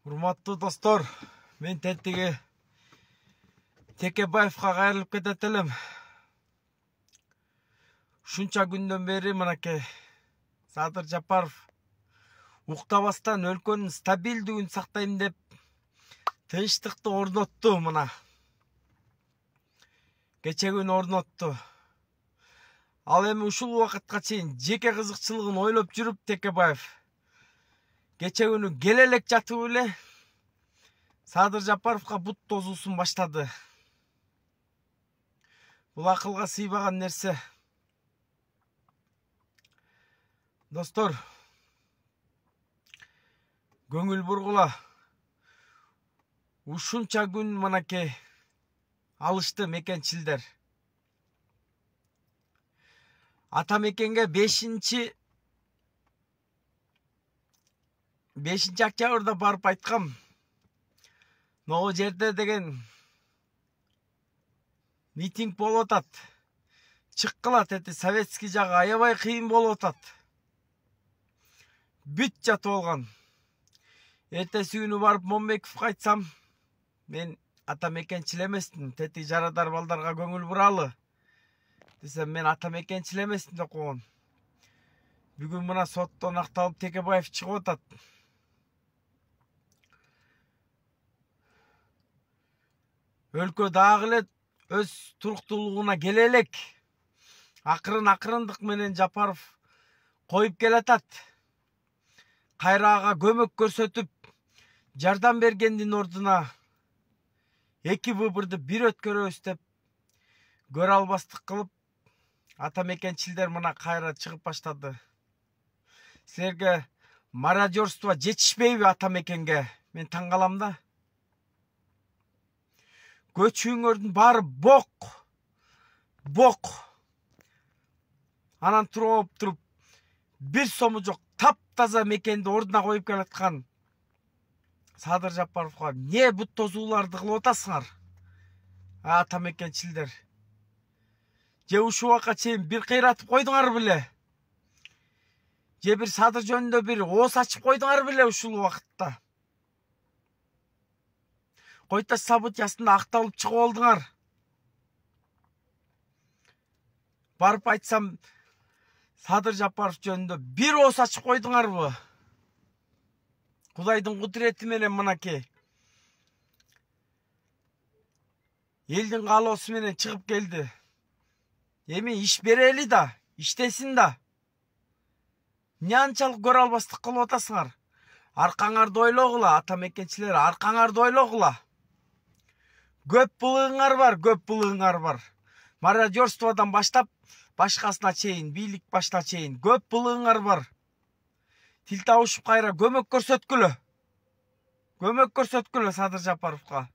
Урматтуу достор, мен теттиги Текебаевка кайрылып кетет элем. Ушунча күндөн бери мынакей Садыр Жапаров уктабастан өлкөнүн стабилдигин сактайм деп тынчтыкты орнотту. Мына кече күнү орнотту. Ал эми ушул убакытка чейин жеке кызыкчылыгын ойлоп жүрүп Текебаев кече күнү келелек жатып эле Садыр Жапаровка бут тосуусун баштады. Бул акылга сыйбаган нерсе. Достор, көңүл бургула. Ушунча күн мынакей алышты мекенчилдер. Ата мекенге 5-6 октябрда барып айткам. Могу жерде деген митинг болуп атат. Чыккыла, тети советский жагы аябай кыйын болуп атат. Бүт жатып алган. Эртеси күнү барып Момбековго айтсам, мен ата мекенчил эмесмин, тети жарадар балдарга көңүл буралы десем, мен ата мекенчил эмесмин деп койгон. Бүгүн мына соттон акталып Текебаев чыгып атат. Өлкө дагы эле өз туруктуулугуна келе элек. Акырындык менен Жапаров коюп келатат. Кайрага көмөк көрсөтүп, жардам бергендин ордуна 2 выборду бир өткөрөбүз деп көрө албастык кылып, ата мекенчилдер мына кайра чыгып баштады. Силерге мародерство жетишпейби ата мекенге? Мен таң калам да. Көчүүңөрдүн баары бок. Анан туруп бир сому жок, таптаза мекенди ордуна коюп келаткан Садыр Жапаровго не бут тосууларды кылып атасыңар? Ата мекенчилдер. Же ушул убакка чейин бир кыйратып койдуңар беле? Же бир Садыр жөнүндө бир ооз ачып койдуңар беле ушул убакытта? Койташ событиясында акталып чыгып алдыңар. Барып айтсам, Садыр Жапаров жөнүндө бир ооз ачып койдуңарбы? Кудайдын кудурети менен мынакей элдин каалоосу менен чыгып келди. Эми иш берели да, иштесин да. Эмне анчалык көрө албастык кылып атасыңар? Аркаңарды ойлогула, ата мекенчилер, аркаңарды ойлогула. Көп былыгыңар бар. Мародерстводон баштап башкасына чейин, бийлик башына чейин көп былыгыңар бар. Тил табышып кайра көмөк көрсөткүлө Садыр Жапаровка.